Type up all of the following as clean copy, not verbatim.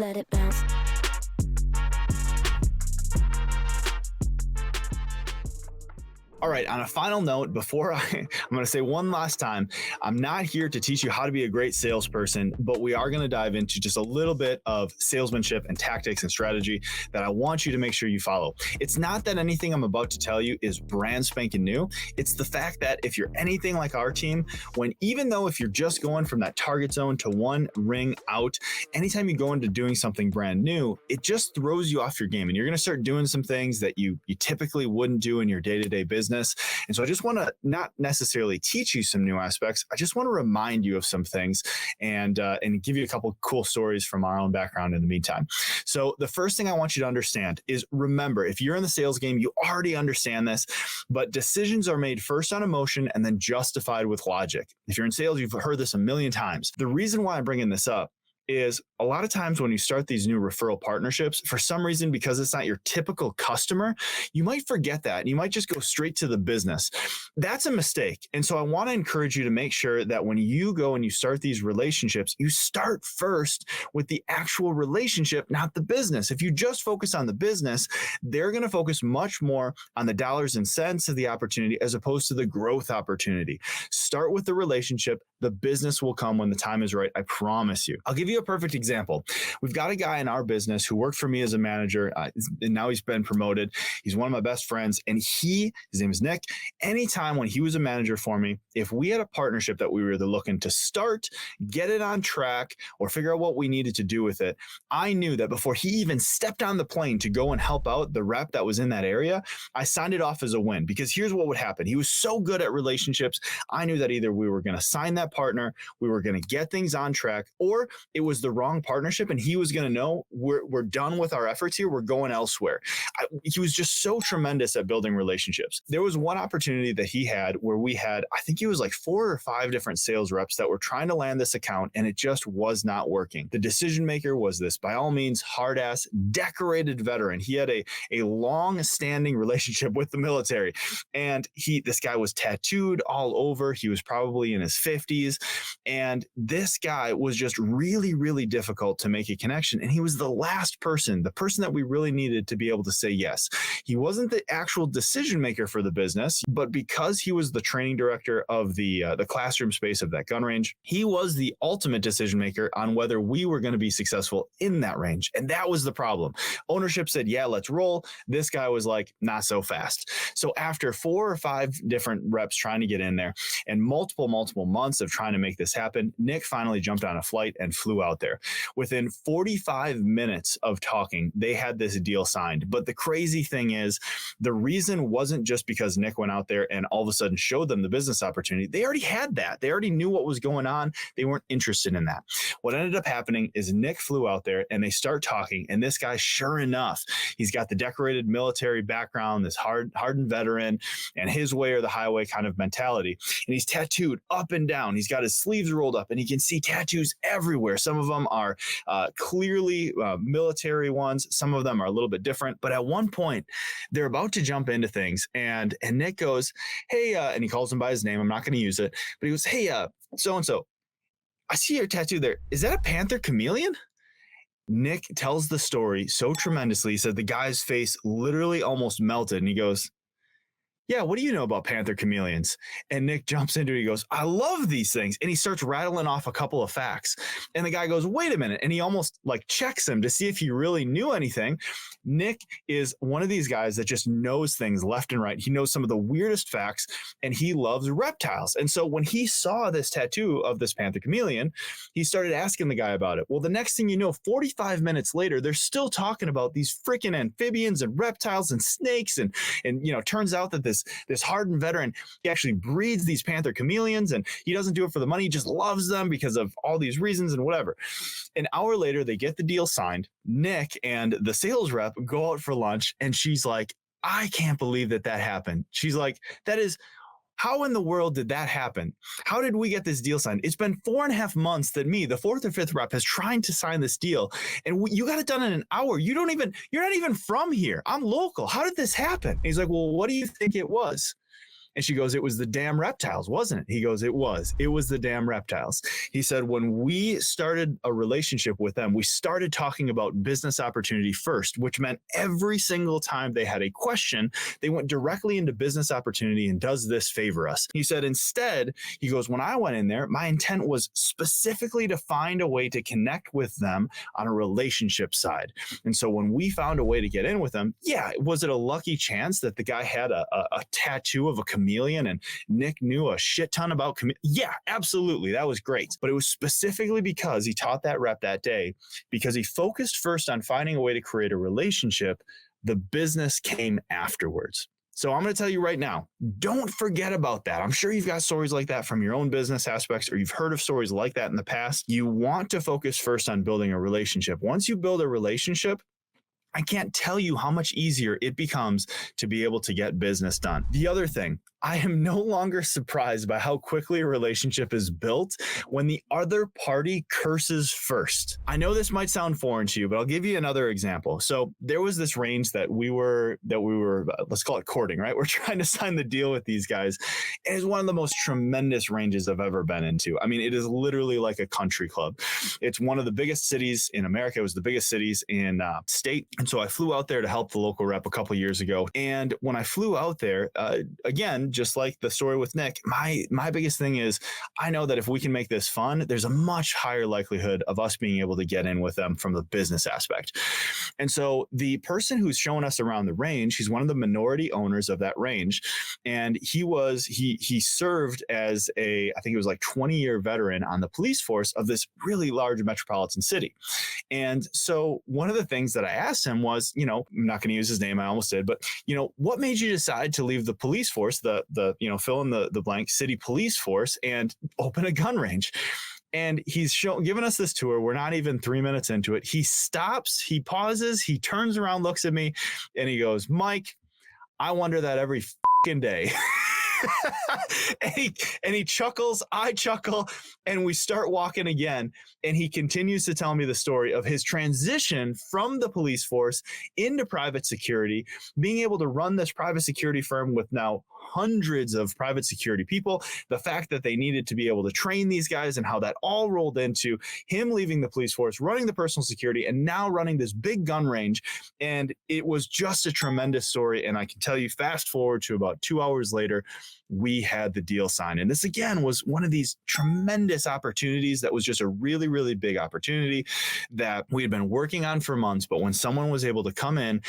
let it bounce. All right, on a final note, before I'm going to say one last time, I'm not here to teach you how to be a great salesperson, but we are going to dive into just a little bit of salesmanship and tactics and strategy that I want you to make sure you follow. It's not that anything I'm about to tell you is brand spanking new. It's the fact that if you're anything like our team, even though if you're just going from that target zone to one ring out, anytime you go into doing something brand new, it just throws you off your game, and you're going to start doing some things that you typically wouldn't do in your day-to-day business. And so I just want to not necessarily teach you some new aspects. I just want to remind you of some things and give you a couple cool stories from our own background in the meantime. So the first thing I want you to understand is, remember, if you're in the sales game, you already understand this, but decisions are made first on emotion and then justified with logic. If you're in sales, you've heard this a million times. The reason why I'm bringing this up is a lot of times when you start these new referral partnerships, for some reason, because it's not your typical customer, you might forget that and you might just go straight to the business. That's a mistake. And so I want to encourage you to make sure that when you go and you start these relationships, you start first with the actual relationship, not the business. If you just focus on the business, they're going to focus much more on the dollars and cents of the opportunity as opposed to the growth opportunity. Start with the relationship. The business will come when the time is right. I promise you. I'll give you a perfect example. We've got a guy in our business who worked for me as a manager, and now he's been promoted. He's one of my best friends, and his name is Nick. Anytime when he was a manager for me, if we had a partnership that we were either looking to start, get it on track, or figure out what we needed to do with it, I knew that before he even stepped on the plane to go and help out the rep that was in that area, I signed it off as a win, because here's what would happen. He was so good at relationships. I knew that either we were going to sign that partner, we were going to get things on track, or it was the wrong partnership and he was going to know we're done with our efforts here, we're going elsewhere. He was just so tremendous at building relationships. There was one opportunity that he had where we had, I think it was like 4 or 5 different sales reps that were trying to land this account, and it just was not working. The decision maker was this, by all means, hard ass, decorated veteran. He had a long standing relationship with the military, and this guy was tattooed all over. He was probably in his 50s, and this guy was just really, really difficult to make a connection. And he was the last person, the person that we really needed to be able to say yes. He wasn't the actual decision maker for the business, but because he was the training director of the classroom space of that gun range, he was the ultimate decision maker on whether we were going to be successful in that range. And that was the problem. Ownership said, yeah, let's roll. This guy was like, not so fast. So after 4 or 5 different reps trying to get in there and multiple months of trying to make this happen, Nick finally jumped on a flight and flew out there. Within 45 minutes of talking, they had this deal signed. But the crazy thing is, the reason wasn't just because Nick went out there and all of a sudden showed them the business opportunity. They already had that. They already knew what was going on. They weren't interested in that. What ended up happening is Nick flew out there and they start talking. And this guy, sure enough, he's got the decorated military background, this hardened veteran, and his way or the highway kind of mentality. And he's tattooed up and down. He's got his sleeves rolled up, and he can see tattoos everywhere. Some of them are clearly military ones. Some of them are a little bit different. But at one point, they're about to jump into things. And Nick goes, hey, and he calls him by his name. I'm not going to use it. But he goes, hey, so-and-so, I see your tattoo there. Is that a panther chameleon? Nick tells the story so tremendously. He said the guy's face literally almost melted. And he goes, yeah, what do you know about panther chameleons? And Nick jumps into it. He goes, I love these things. And he starts rattling off a couple of facts. And the guy goes, wait a minute. And he almost like checks him to see if he really knew anything. Nick is one of these guys that just knows things left and right. He knows some of the weirdest facts, and he loves reptiles. And so when he saw this tattoo of this panther chameleon, he started asking the guy about it. Well, the next thing you know, 45 minutes later, they're still talking about these freaking amphibians and reptiles and snakes. And turns out that this hardened veteran, he actually breeds these panther chameleons, and he doesn't do it for the money. He just loves them because of all these reasons and whatever. An hour later, they get the deal signed. Nick and the sales rep go out for lunch, and she's like, I can't believe that happened. She's like, how in the world did that happen? How did we get this deal signed? It's been 4.5 months that me, the 4th or 5th rep, has trying to sign this deal. And you got it done in an hour. You're not even from here. I'm local. How did this happen? And he's like, well, what do you think it was? And she goes, it was the damn reptiles, wasn't it? He goes, it was the damn reptiles. He said, when we started a relationship with them, we started talking about business opportunity first, which meant every single time they had a question, they went directly into business opportunity and does this favor us? He said, instead, he goes, when I went in there, my intent was specifically to find a way to connect with them on a relationship side. And so when we found a way to get in with them, yeah, was it a lucky chance that the guy had a tattoo of a chameleon and Nick knew a shit ton about yeah, absolutely, that was great. But it was specifically because he taught that rep that day, because he focused first on finding a way to create a relationship. The business came afterwards. So I'm going to tell you right now, don't forget about that. I'm sure you've got stories like that from your own business aspects, or you've heard of stories like that in the past. You want to focus first on building a relationship. Once you build a relationship, I can't tell you how much easier it becomes to be able to get business done. The other thing, I am no longer surprised by how quickly a relationship is built when the other party curses first. I know this might sound foreign to you, but I'll give you another example. So there was this range that we were, let's call it courting, right? We're trying to sign the deal with these guys. It is one of the most tremendous ranges I've ever been into. I mean, it is literally like a country club. It's one of the biggest cities in America. It was the biggest cities in state. And so I flew out there to help the local rep a couple of years ago. And when I flew out there, again, just like the story with Nick, my biggest thing is I know that if we can make this fun, there's a much higher likelihood of us being able to get in with them from the business aspect. And so the person who's showing us around the range, he's one of the minority owners of that range. And he served as I think it was like 20-year veteran on the police force of this really large metropolitan city. And so one of the things that I asked him was, I'm not going to use his name, I almost did, but what made you decide to leave the police force, the fill in the blank city police force, and open a gun range? And he's giving us this tour. We're not even 3 minutes into it. He stops, he pauses, he turns around, looks at me, and he goes, Mike, I wonder that every fucking day. and he chuckles, I chuckle, and we start walking again. And he continues to tell me the story of his transition from the police force into private security, being able to run this private security firm with now hundreds of private security people, the fact that they needed to be able to train these guys, and how that all rolled into him leaving the police force, running the personal security, and now running this big gun range. And it was just a tremendous story. And I can tell you, fast forward to about 2 hours later, we had the deal signed. And this, again, was one of these tremendous opportunities that was just a really, really big opportunity that we had been working on for months. But when someone was able to come in,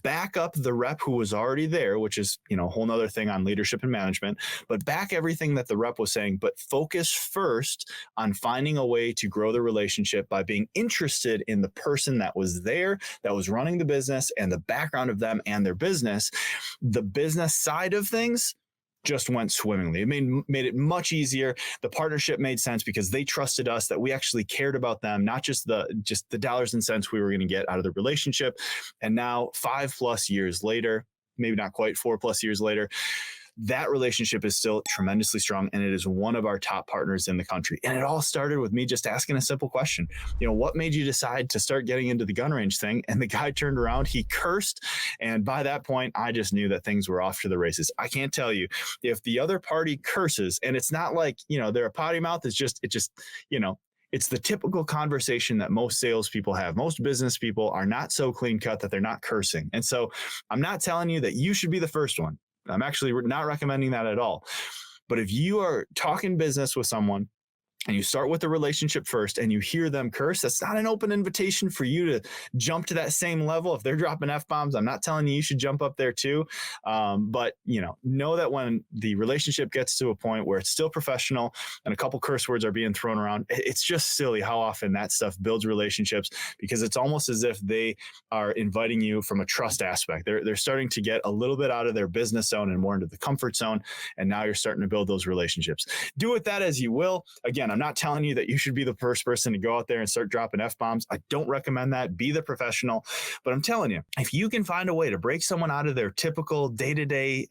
back up the rep who was already there, which is, a whole nother thing on leadership and management, but back everything that the rep was saying, but focus first on finding a way to grow the relationship by being interested in the person that was there, that was running the business, and the background of them and their business. The business side of things just went swimmingly. It made it much easier. The partnership made sense because they trusted us, that we actually cared about them, not just the dollars and cents we were going to get out of the relationship. And now 5+ years later, maybe not quite 4+ years later, that relationship is still tremendously strong, and it is one of our top partners in the country. And it all started with me just asking a simple question. What made you decide to start getting into the gun range thing? And the guy turned around, he cursed. And by that point, I just knew that things were off to the races. I can't tell you, if the other party curses, and it's not like, they're a potty mouth, it's the typical conversation that most salespeople have. Most business people are not so clean cut that they're not cursing. And so I'm not telling you that you should be the first one. I'm actually not recommending that at all. But if you are talking business with someone and you start with the relationship first and you hear them curse, that's not an open invitation for you to jump to that same level. If they're dropping F-bombs, I'm not telling you should jump up there too. But know that when the relationship gets to a point where it's still professional and a couple curse words are being thrown around, it's just silly how often that stuff builds relationships, because it's almost as if they are inviting you from a trust aspect. They're starting to get a little bit out of their business zone and more into the comfort zone. And now you're starting to build those relationships. Do with that as you will. Again, Again, I'm not telling you that you should be the first person to go out there and start dropping F-bombs. I don't recommend that. Be the professional. But I'm telling you, if you can find a way to break someone out of their typical day-to-day,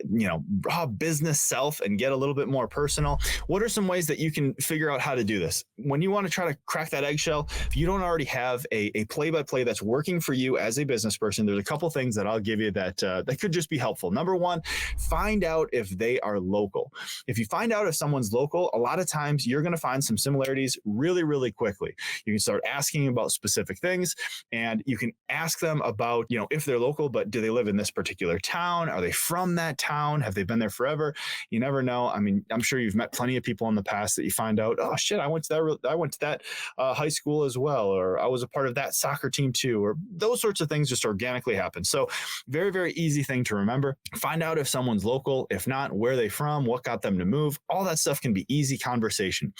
raw business self and get a little bit more personal, what are some ways that you can figure out how to do this? When you want to try to crack that eggshell, if you don't already have a play-by-play that's working for you as a business person, there's a couple things that I'll give you that could just be helpful. Number one, find out if they are local. If you find out if someone's local, a lot of times you're going to find some similarities really, really quickly. You can start asking about specific things, and you can ask them about, if they're local, but do they live in this particular town? Are they from that town? Have they been there forever? You never know. I mean, I'm sure you've met plenty of people in the past that you find out, oh shit, I went to that high school as well, or I was a part of that soccer team too, or those sorts of things just organically happen. So very, very easy thing to remember. Find out if someone's local. If not, where are they from? What got them to move? All that stuff can be easy conversation.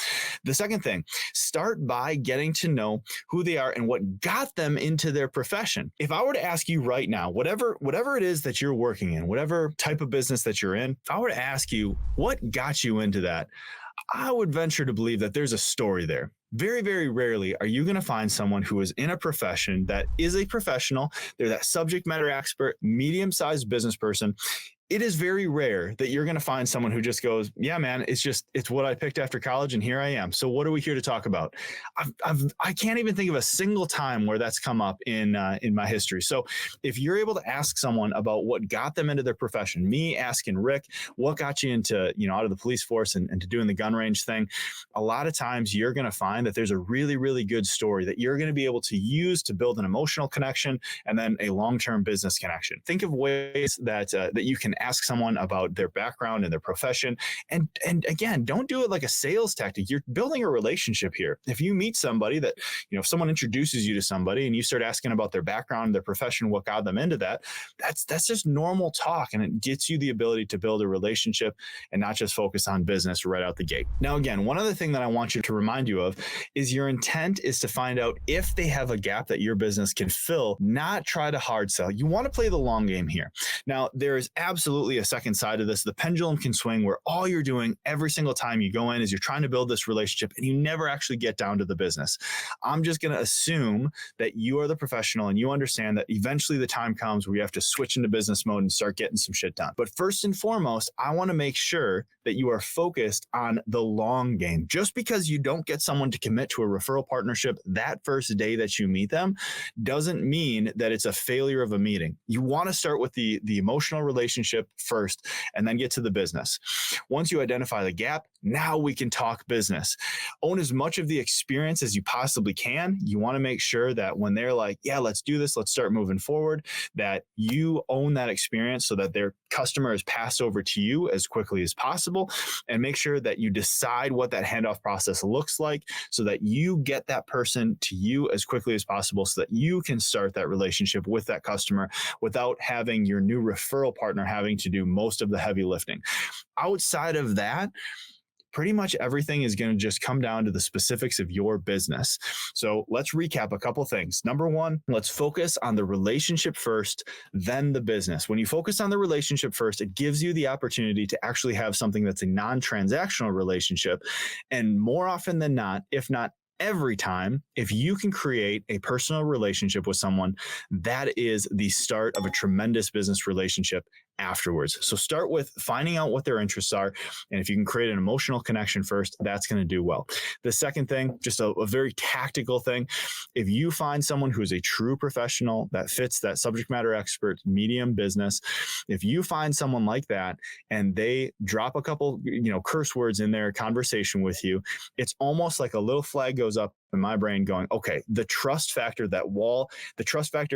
The second thing, start by getting to know who they are and what got them into their profession. If I were to ask you right now, whatever it is that you're working in, whatever type of business that you're in, if I were to ask you what got you into that, I would venture to believe that there's a story there. Very, very rarely are you going to find someone who is in a profession that is a professional. They're that subject matter expert, medium-sized business person. It is very rare that you're going to find someone who just goes, yeah, man, it's what I picked after college and here I am. So what are we here to talk about? I can't even think of a single time where that's come up in my history. So if you're able to ask someone about what got them into their profession, me asking Rick, what got you into, out of the police force and to doing the gun range thing, a lot of times you're going to find that there's a really, really good story that you're going to be able to use to build an emotional connection and then a long-term business connection. Think of ways that you can ask someone about their background and their profession. And again, don't do it like a sales tactic. You're building a relationship here. If you meet somebody that, if someone introduces you to somebody and you start asking about their background, their profession, what got them into that, that's just normal talk. And it gets you the ability to build a relationship and not just focus on business right out the gate. Now, again, one other thing that I want you to remind you of is your intent is to find out if they have a gap that your business can fill, not try to hard sell. You want to play the long game here. Now, there is absolutely a second side of this. The pendulum can swing where all you're doing every single time you go in is you're trying to build this relationship and you never actually get down to the business. I'm just going to assume that you are the professional and you understand that eventually the time comes where you have to switch into business mode and start getting some shit done. But first and foremost, I want to make sure that you are focused on the long game. Just because you don't get someone to commit to a referral partnership that first day that you meet them doesn't mean that it's a failure of a meeting. You want to start with the emotional relationship first and then get to the business. Once you identify the gap, now we can talk business. Own as much of the experience as you possibly can. You want to make sure that when they're like, yeah, let's do this, let's start moving forward, that you own that experience so that their customer is passed over to you as quickly as possible, and make sure that you decide what that handoff process looks like so that you get that person to you as quickly as possible so that you can start that relationship with that customer without having your new referral partner having to do most of the heavy lifting. Outside of that, pretty much everything is going to just come down to the specifics of your business. So let's recap a couple things. Number one, let's focus on the relationship first, then the business. When you focus on the relationship first, it gives you the opportunity to actually have something that's a non-transactional relationship. And more often than not, if not every time, if you can create a personal relationship with someone, that is the start of a tremendous business relationship afterwards. So start with finding out what their interests are. And if you can create an emotional connection first, that's going to do well. The second thing, just a very tactical thing. If you find someone who's a true professional that fits that subject matter expert, medium business, if you find someone like that and they drop a couple, curse words in their conversation with you, it's almost like a little flag goes up in my brain going, okay, the trust factor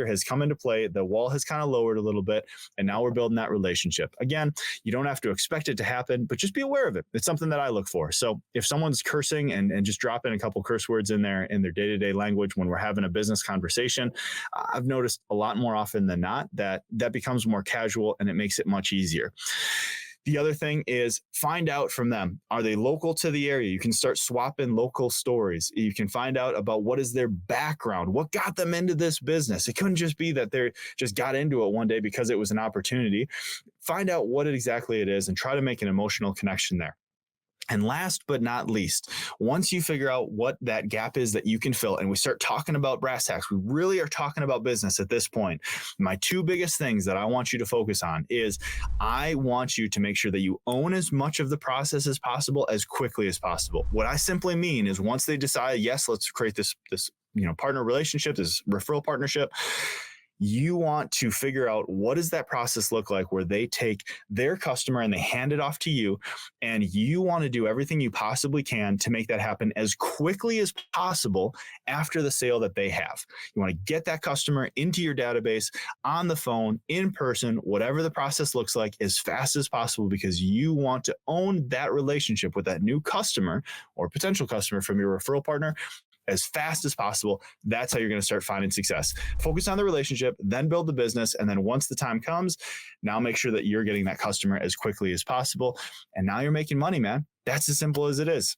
has come into play. The wall has kind of lowered a little bit. And now we're building that relationship. Again, you don't have to expect it to happen, but just be aware of it. It's something that I look for. So if someone's cursing and just dropping a couple curse words in their day-to-day language when we're having a business conversation, I've noticed a lot more often than not that becomes more casual and it makes it much easier. The other thing is find out from them. Are they local to the area? You can start swapping local stories. You can find out about what is their background, what got them into this business. It couldn't just be that they just got into it one day because it was an opportunity. Find out what exactly it is and try to make an emotional connection there. And last but not least, once you figure out what that gap is that you can fill, and we start talking about brass tacks, we really are talking about business at this point. My two biggest things that I want you to focus on is I want you to make sure that you own as much of the process as possible as quickly as possible. What I simply mean is once they decide, yes, let's create this partner relationship, this referral partnership, you want to figure out what does that process look like where they take their customer and they hand it off to you, and you want to do everything you possibly can to make that happen as quickly as possible after the sale that they have. You want to get that customer into your database, on the phone, in person, whatever the process looks like, as fast as possible, because you want to own that relationship with that new customer or potential customer from your referral partner as fast as possible. That's how you're going to start finding success. Focus on the relationship, then build the business. And then once the time comes, now make sure that you're getting that customer as quickly as possible. And now you're making money, man. That's as simple as it is.